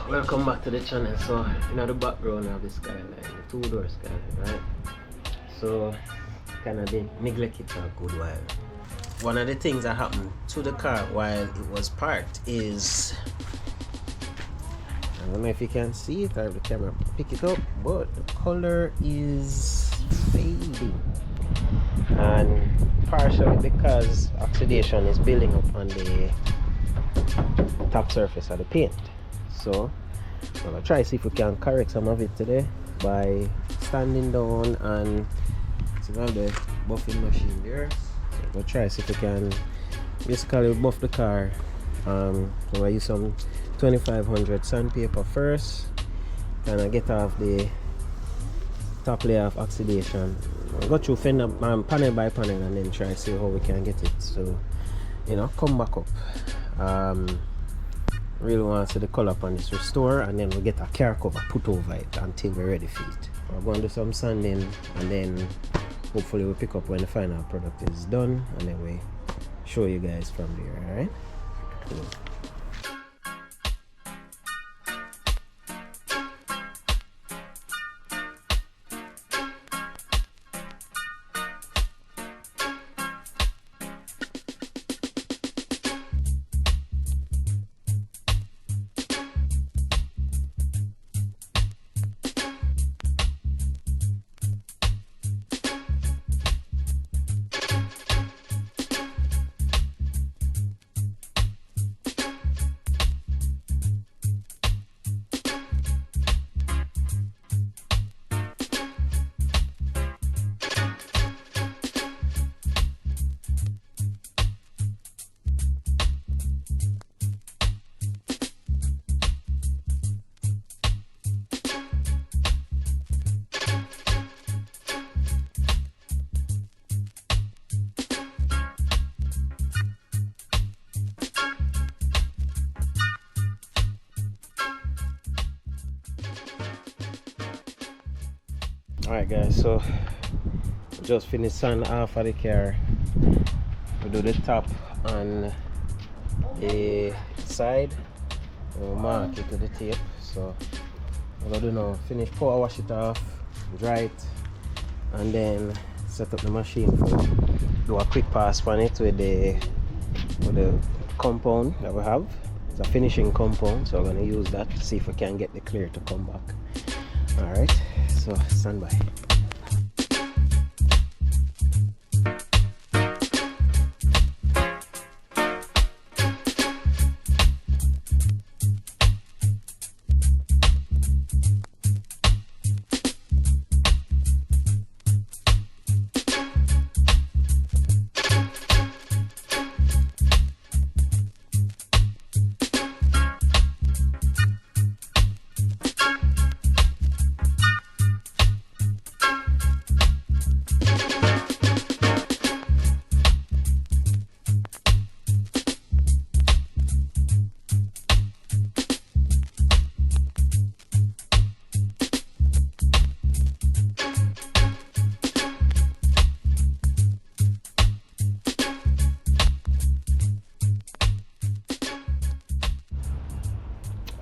Welcome back to the channel. So in the background of the Skyline, the two-door Skyline, right? So kind of been neglected for a good while. One of the things that happened to the car while it was parked is, I don't know if you can see it or if the camera pick it up, but the color is fading, and partially because oxidation is building up on the top surface of the paint. So I'm gonna try to see if we can correct some of it today by standing down and so have the buffing machine there. So we'll try to see if we can basically buff the car. I'm gonna use some 2500 sandpaper first, kind of get off the top layer of oxidation. I'll go through fender panel by panel and then try to see how we can get it, so you know, come back up. Really want to see the color on this restore, and then we'll get a car cover put over it until we're ready for it. We're going to do some sanding, and then hopefully we'll pick up when the final product is done, and then we show you guys from there. Alright, cool. Alright guys, so just finished sand half of the car. We do the top and the side. We'll mark it with the tape. So I'm gonna do now, finish power wash it off, dry it, and then set up the machine for do a quick pass on it with the compound that we have. It's a finishing compound, so we're gonna use that to see if we can get the clear to come back. Alright, so stand by.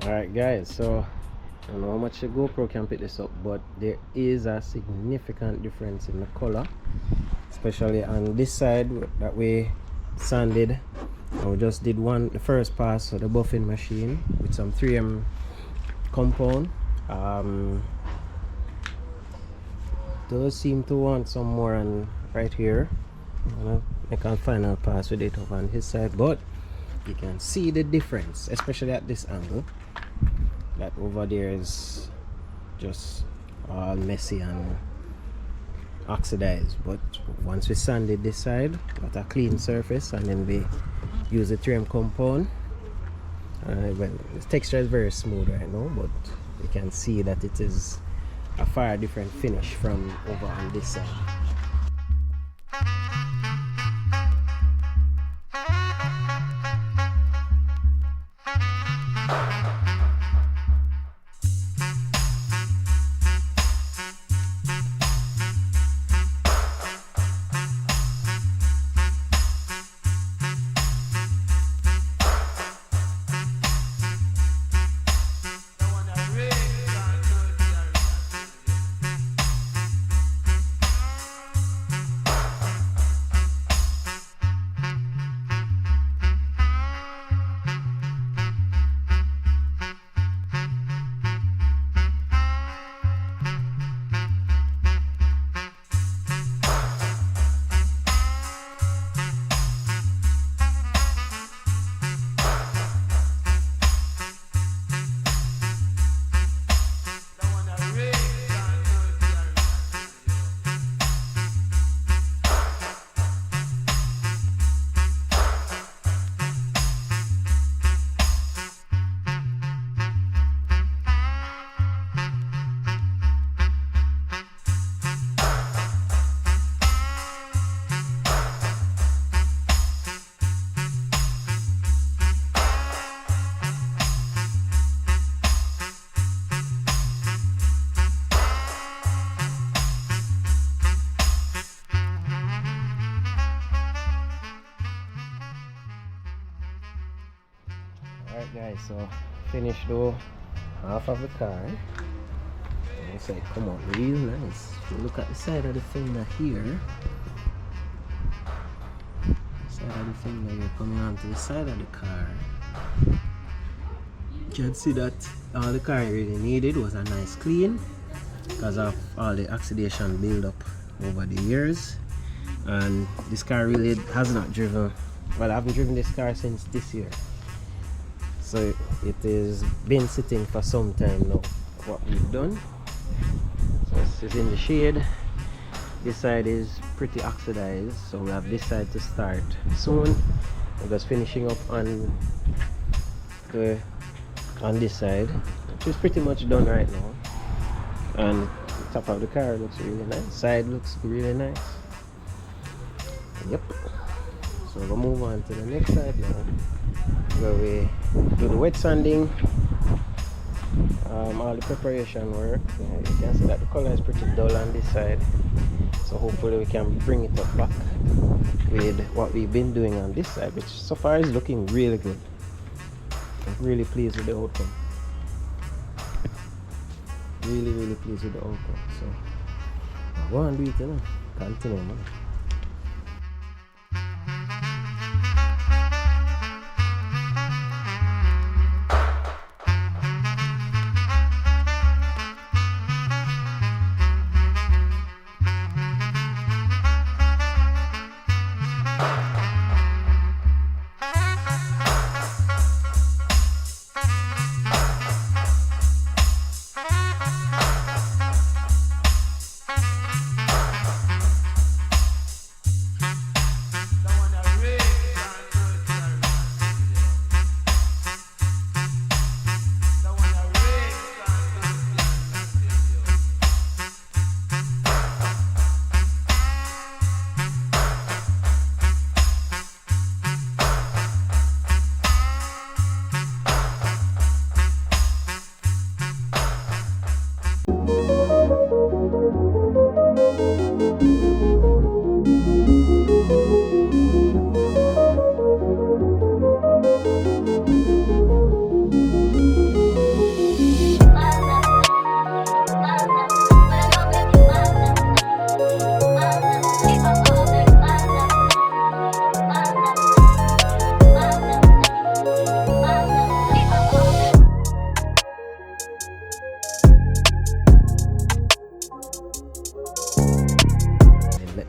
Alright guys, so I don't know how much the GoPro can pick this up, but there is a significant difference in the color, especially on this side that we sanded. And we just did the first pass of the buffing machine with some 3M compound. Does seem to want some more on right here. Make a final pass with it over on his side, but you can see the difference, especially at this angle. That over there is just all messy and oxidized, but once we sanded this side, got a clean surface, and then we use the 3M compound. Well, the texture is very smooth right now, but you can see that it is a far different finish from over on this side. Alright guys, so finished though half of the car. Looks like come out real nice. If you look at the side of the fender here, you're coming onto the side of the car. You can see that all the car really needed was a nice clean because of all the oxidation build up over the years. And this car really has not driven, well, I haven't driven this car since this year, so it has been sitting for some time now. What we've done, so this is in the shade. This side is pretty oxidized, so we have this side to start soon. We're just finishing up on this side, which is pretty much done right now. And the top of the car looks really nice, side looks really nice. Yep. So we'll move on to the next side now, where we do the wet sanding, all the preparation work. Yeah, you can see that the color is pretty dull on this side, so hopefully we can bring it up back with what we've been doing on this side, which so far is looking really good. I'm really pleased with the outcome. Really pleased with the outcome. So I'll go and do it, you know. Continue, man.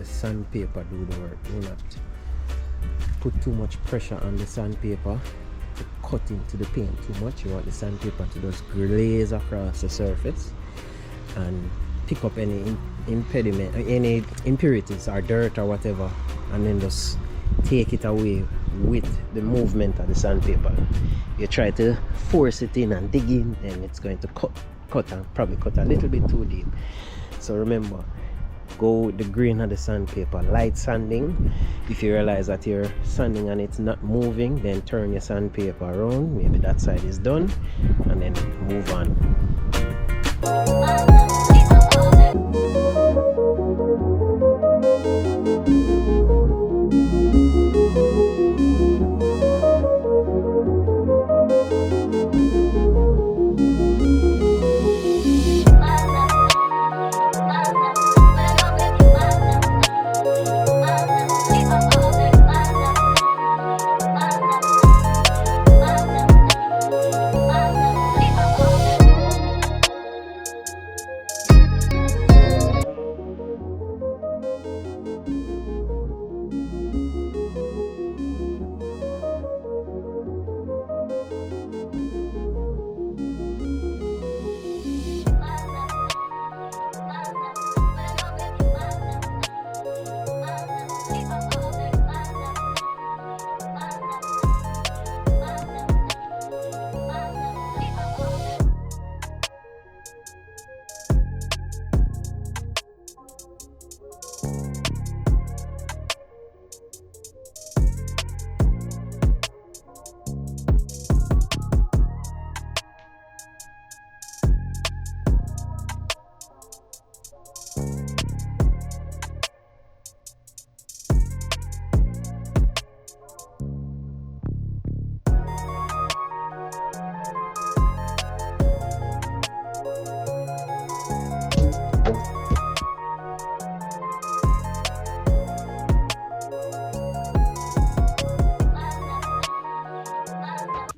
Sandpaper do the work. Do not put too much pressure on the sandpaper to cut into the paint too much. You want the sandpaper to just glaze across the surface and pick up any impediment, any impurities or dirt or whatever, and then just take it away with the movement of the sandpaper. You try to force it in and dig in, then it's going to cut and probably cut a little bit too deep. So remember, go with the grain of the sandpaper, light sanding. If you realize that you're sanding and it's not moving, then turn your sandpaper around, maybe that side is done, and then move on.